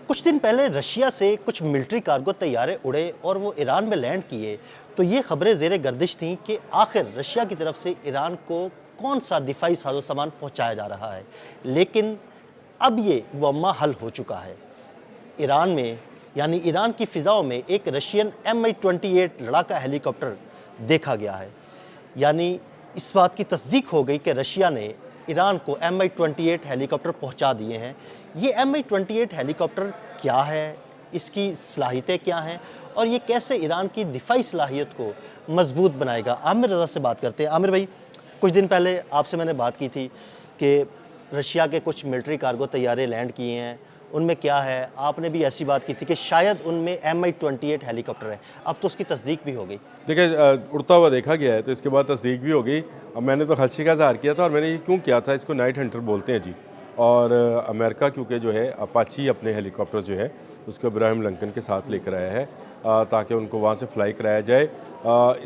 कुछ दिन पहले रशिया से कुछ मिलिट्री कार्गो तैयारे उड़े और वो ईरान में लैंड किए, तो ये खबरें ज़ेरे गर्दिश थीं कि आखिर रशिया की तरफ से ईरान को कौन सा दिफाई साजो सामान पहुंचाया जा रहा है। लेकिन अब ये मुअम्मा हल हो चुका है। ईरान में यानी ईरान की फ़िज़ाओं में एक रशियन Mi-28 लड़ाका हेलीकॉप्टर देखा गया है। यानी इस बात की तस्दीक हो गई कि रशिया ने ईरान को Mi-28 हेलीकॉप्टर पहुंचा दिए हैं। ये Mi-28 हेलीकॉप्टर क्या है, इसकी सलाहियतें क्या हैं और ये कैसे ईरान की दिफाई सलाहियत को मजबूत बनाएगा। आमिर रज़ा से बात करते हैं। आमिर भाई, कुछ दिन पहले आपसे मैंने बात की थी कि रशिया के कुछ मिलिट्री कार्गो तैयारे लैंड किए हैं, उनमें क्या है, आपने भी ऐसी बात की थी कि शायद उनमें Mi-28 हेलीकॉप्टर है। अब तो उसकी तस्दीक भी हो गई। देखिए, उड़ता हुआ देखा गया है तो इसके बाद तस्दीक भी हो गई। अब मैंने तो खदशे का इज़हार किया था और मैंने ये क्यों किया था, इसको नाइट हंटर बोलते हैं जी। और अमेरिका क्योंकि जो है अपाची अपने हेलीकॉप्टर जो है उसको इब्राहिम लिंकन के साथ लेकर आया है ताकि उनको वहाँ से फ्लाई कराया जाए।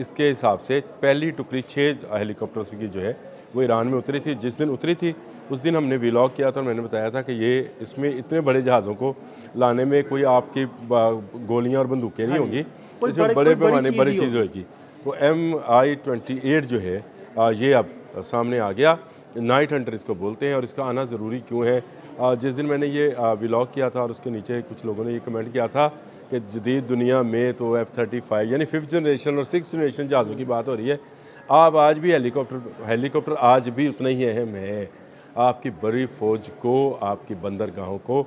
इसके हिसाब से पहली टुकड़ी 6 हेलीकॉप्टर्स की जो है वो ईरान में उतरी थी। जिस दिन उतरी थी उस दिन हमने व्लॉग किया था और मैंने बताया था कि ये इसमें इतने बड़े जहाज़ों को लाने में कोई आपकी गोलियाँ और बंदूकें नहीं होंगी, इसमें बड़े पैमाने बड़ी चीज़ होगी। तो Mi-28 जो है ये अब सामने आ गया। नाइट हंटर इसको बोलते हैं और इसका आना ज़रूरी क्यों है। जिस दिन मैंने ये व्लॉग किया था और उसके नीचे कुछ लोगों ने ये कमेंट किया था कि जदीद दुनिया में तो F-35 यानी 5th जनरेशन और 6th जनरेशन जहाज़ों की बात हो रही है। आप आज भी हेलीकॉप्टर आज भी उतना ही अहम है। आपकी बड़ी फ़ौज को, आपकी बंदरगाहों को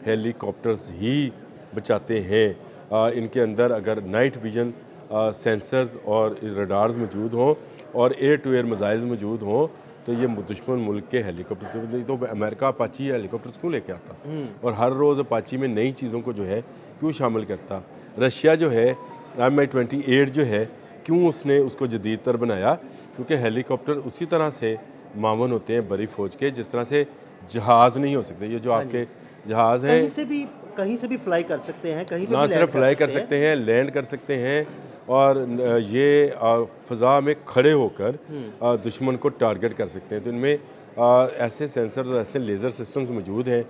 हेलीकॉप्टर्स ही बचाते हैं। इनके अंदर अगर नाइट विजन सेंसर्स और रडार्स मौजूद हों और एयर टू एयर मिसाइल्स मौजूद हों तो ये दुश्मन मुल्क के हेलीकॉप्टर तो अमेरिका अपाची हेलीकॉप्टर्स क्यों लेके आता और हर रोज़ अपाची में नई चीज़ों को जो है क्यों शामिल करता। रशिया जो है Mi-28 जो है क्यों उसने उसको जदीद तर बनाया, क्योंकि हेलीकॉप्टर उसी तरह से मावन होते हैं बड़ी फ़ौज के जिस तरह से जहाज़ नहीं हो सकते। ये जो आपके जहाज़ हैं कहीं से भी फ्लाई कर सकते हैं, कहीं पे ना भी लैंड सिर्फ फ्लाई कर सकते हैं, लैंड कर सकते हैं और ये फ़ज़ा में खड़े होकर दुश्मन को टारगेट कर सकते हैं। तो इनमें ऐसे सेंसर और ऐसे लेज़र सिस्टम्स मौजूद हैं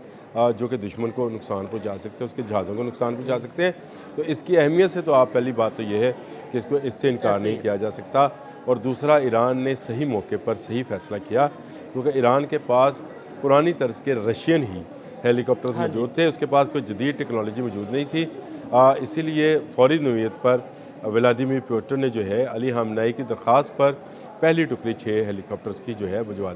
जो कि दुश्मन को नुकसान पहुंचा सकते हैं, उसके जहाज़ों को नुकसान पहुंचा सकते हैं। तो इसकी अहमियत से तो आप पहली बात तो ये है कि इसको इससे इनकार नहीं किया जा सकता। और दूसरा, ईरान ने सही मौके पर सही फ़ैसला किया क्योंकि ईरान के पास पुरानी तर्ज के रशियन ही हेलीकॉप्टर्स मौजूद थे, उसके पास कोई जदीद टेक्नोलॉजी मौजूद नहीं थी। इसीलिए फौरी नौयत पर व्लादिमीर पुतिन ने जो है अली ख़ामेनी की दरख्वास्त पर पहली टुकड़ी 6 हेलीकॉप्टर्स की जो है भिजवा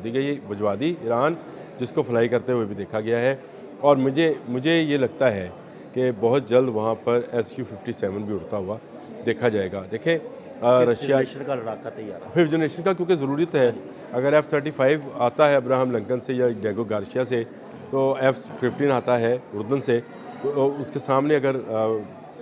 दी ईरान, जिसको फ्लाई करते हुए भी देखा गया है। और मुझे ये लगता है कि बहुत जल्द वहाँ पर Su-57 भी उड़ता हुआ देखा जाएगा। देखें, रशिया का लड़ाका तैयार है। 5th जनरेशन का क्योंकि ज़रूरत है। अगर F-35 आता है अब्राहम लिंकन से या डिएगो गार्सिया से, तो F-15 आता है उर्दन से, तो उसके सामने अगर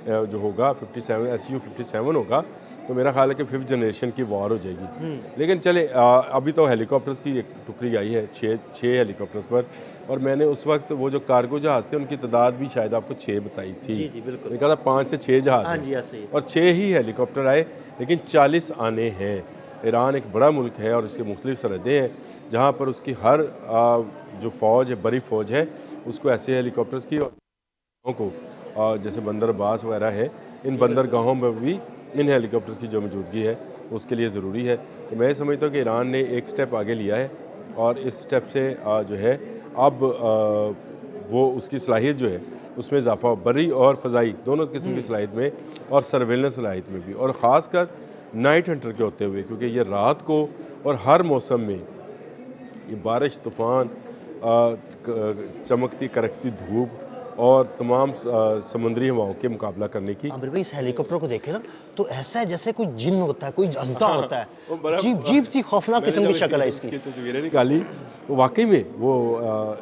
जो होगा 57 Su-57 होगा तो मेरा ख्याल है कि 5th जनरेशन की वॉर हो जाएगी। लेकिन चले, अभी तो हेलीकॉप्टर्स की एक टुकड़ी आई है 6 हेलीकॉप्टर्स पर, और मैंने उस वक्त वो जो कार्गो जहाज़ थे उनकी तादाद भी शायद आपको 6 बताई थी। जी बिल्कुल। मैंने कहा था 5 से 6 जहाज़ हैं और 6 ही हेलीकॉप्टर आए, लेकिन 40 आने हैं। ईरान एक बड़ा मुल्क है और इसके मुख्तलिफ सरहदें हैं जहाँ पर उसकी हर जो फ़ौज है, बड़ी फ़ौज है, उसको ऐसे हेलीकॉप्टर्स की को जैसे बंदर अब्बास वगैरह है, इन बंदरगाहों में भी इन हेलीकॉप्टर्स की जो मौजूदगी है उसके लिए ज़रूरी है। तो मैं समझता हूँ कि ईरान ने एक स्टेप आगे लिया है और इस स्टेप से जो है अब वो उसकी सलाहियत जो है उसमें इजाफा बरी और फ़ज़ाई दोनों किस्म की सलाहियत में और सर्वेलेंस सलाहियत में भी, और ख़ासकर नाइट हंटर के होते हुए, क्योंकि ये रात को और हर मौसम में ये बारिश, तूफ़ान, चमकती करकती धूप और तमाम समुद्री हवाओं के मुकाबला करने की। आमिर भाई, इस हेलीकॉप्टर को देखे ना तो ऐसा है जैसे कोई जिन्न होता है, कोई अज़्दा होता है। अजीब सी खौफनाक किस्म की शक्ल है इसकी। तस्वीरें निकाली तो वाकई में वो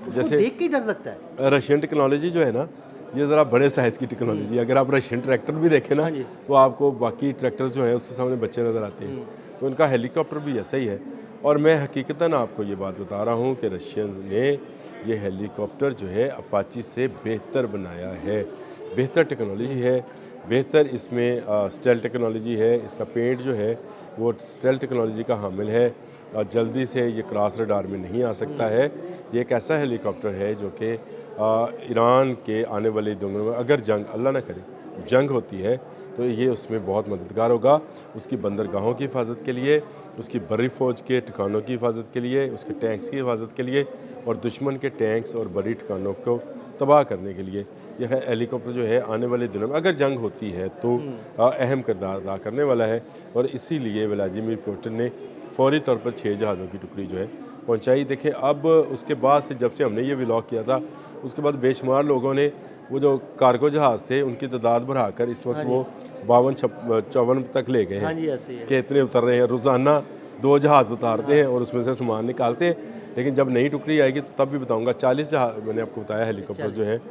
जैसे देख के डर लगता है। रशियन टेक्नोलॉजी जो है ना, ये ज़रा बड़े साइज़ की टेक्नोलॉजी है। अगर आप रशियन ट्रैक्टर भी देखें ना तो आपको बाकी ट्रैक्टर्स जो हैं उसके सामने बच्चे नज़र आते हैं, तो इनका हेलीकॉप्टर भी ऐसा ही है। और मैं हकीकतन आपको ये बात बता रहा हूँ कि रशियंस ने ये हेलीकॉप्टर जो है अपाची से बेहतर बनाया है, बेहतर टेक्नोलॉजी है, बेहतर इसमें स्टेल टेक्नोलॉजी है। इसका पेंट जो है वो स्टेल टेक्नोलॉजी का हामिल है और जल्दी से ये क्रॉस रडार में नहीं आ सकता है। ये एक ऐसा हेलीकॉप्टर है जो कि ईरान के आने वाले दिनों में अगर जंग, अल्लाह ना करे, जंग होती है तो ये उसमें बहुत मददगार होगा, उसकी बंदरगाहों की हिफाजत के लिए, उसकी बड़ी फ़ौज के ठिकानों की हिफाजत के लिए, उसके टैंक्स की हिफाजत के लिए और दुश्मन के टैंक्स और बड़ी ठिकानों को तबाह करने के लिए यह हेलीकॉप्टर जो है आने वाले दिनों में अगर जंग होती है तो अहम किरदार अदा करने वाला है। और इसीलिए व्लादिमीर पुतिन ने फौरी तौर पर 6 जहाज़ों की टुकड़ी जो है पहुंचाई। देखिए अब उसके बाद से जब से हमने ये व्लॉग किया था उसके बाद बेशुमार लोगों ने वो जो कार्गो जहाज़ थे उनकी तादाद बढ़ाकर इस वक्त वो 52-54 तक ले गए हाँ हैं जी, ऐसे ही है। कि इतने उतर रहे हैं। रोज़ाना 2 जहाज़ उतारते हैं और उसमें से सामान निकालते हैं। लेकिन जब नई टुकड़ी आएगी तो तब भी बताऊंगा। 40 जहाज़ मैंने आपको बताया हेलीकॉप्टर जो है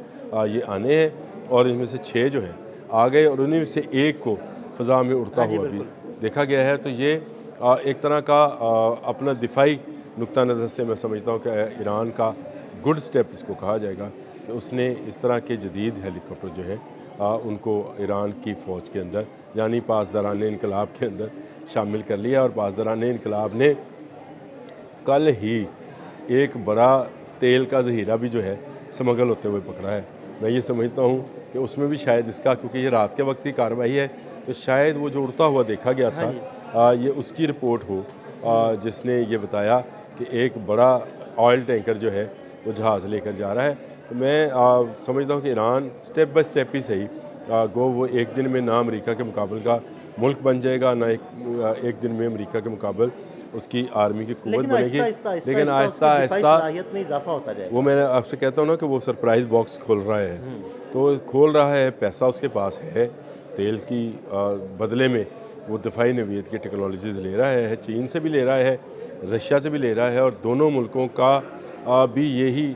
ये आने हैं और इनमें से 6 जो हैं आ गए और उन्हीं में से एक को फ़ज़ा में उड़ता हुआ भी देखा गया है। तो ये एक तरह का अपना दिफाई नुक्ता नज़र से मैं समझता हूँ कि ईरान का गुड स्टेप इसको कहा जाएगा कि उसने इस तरह के जदीद हेलीकॉप्टर जो है उनको ईरान की फ़ौज के अंदर यानी पासदारान इनकलाब के अंदर शामिल कर लिया। और पासदारान इनकलाब ने कल ही एक बड़ा तेल का ज़हीरा भी जो है स्मगल होते हुए पकड़ा है। मैं ये समझता हूँ कि उसमें भी शायद इसका, क्योंकि ये रात के वक्त की कार्रवाई है, तो शायद वो जो उड़ता हुआ देखा गया था ये उसकी रिपोर्ट हो जिसने ये बताया कि एक बड़ा ऑयल टैंकर जो है वो जहाज़ लेकर जा रहा है। तो मैं समझता हूँ कि ईरान स्टेप बाय स्टेप ही सही गो वो एक दिन में ना अमेरिका के मुकाबले का मुल्क बन जाएगा, ना एक दिन में अमेरिका के मुकाबले उसकी आर्मी की कुव्वत बनेगी। लेकिन आहिस्ता आहिस्ता में इजाफा होता जाएगा। वो मैं आपसे कहता हूँ ना कि वो सरप्राइज़ बॉक्स खोल रहा है, तो खोल रहा है, पैसा उसके पास है, तेल की बदले में वो दिफाई नवीयत की टेक्नोलॉजीज़ ले रहा है, चीन से भी ले रहा है, रशिया से भी ले रहा है। और दोनों मुल्कों का भी यही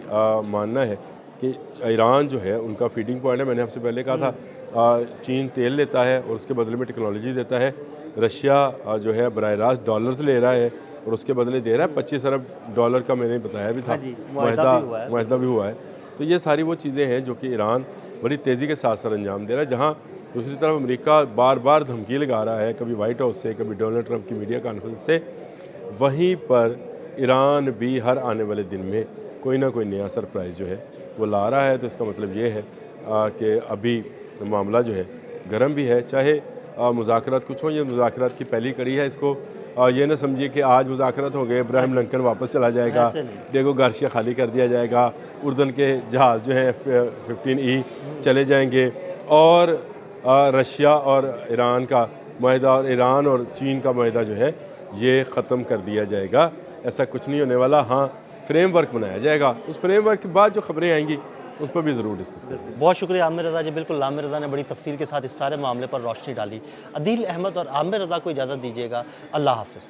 मानना है कि ईरान जो है उनका फीडिंग पॉइंट है। मैंने आपसे पहले कहा था चीन तेल लेता है और उसके बदले में टेक्नोलॉजी देता है। रशिया जो है बराह रास्त डॉलर्स ले रहा है और उसके बदले दे रहा है। 25 अरब डॉलर का मैंने बताया भी था, मुआहदा भी हुआ है। तो ये सारी वो चीज़ें हैं जो कि ईरान बड़ी तेज़ी के साथ सर अंजाम दे रहा है। जहाँ दूसरी तरफ अमेरिका बार बार धमकी लगा रहा है, कभी वाइट हाउस से, कभी डोनाल्ड ट्रंप की मीडिया कॉन्फ्रेंस से, वहीं पर ईरान भी हर आने वाले दिन में कोई ना कोई नया सरप्राइज़ जो है वो ला रहा है। तो इसका मतलब ये है कि अभी मामला जो है गर्म भी है। चाहे मुज़ाकरात कुछ हो, ये मुज़ाकरात की पहली कड़ी है। इसको ये ना समझिए कि आज मुज़ाकरात हो गए, इब्राहिम लिंकन वापस चला जाएगा, डिएगो गार्सिया खाली कर दिया जाएगा, उर्दन के जहाज़ जो हैं F-15E चले जाएंगे और रशिया और ईरान का माहिदा और ईरान और चीन का माहिदा जो है ये ख़त्म कर दिया जाएगा। ऐसा कुछ नहीं होने वाला। हाँ, फ्रेमवर्क बनाया जाएगा, उस फ्रेमवर्क के बाद जो खबरें आएंगी उस पर भी ज़रूर डिस्कस करेंगे। बहुत शुक्रिया आमिर रज़ा जी। बिल्कुल आमिर रज़ा ने बड़ी तफसील के साथ इस सारे मामले पर रोशनी डाली। अदील अहमद और आमिर रज़ा को इजाज़त दीजिएगा। अल्लाह हाफ़िज़।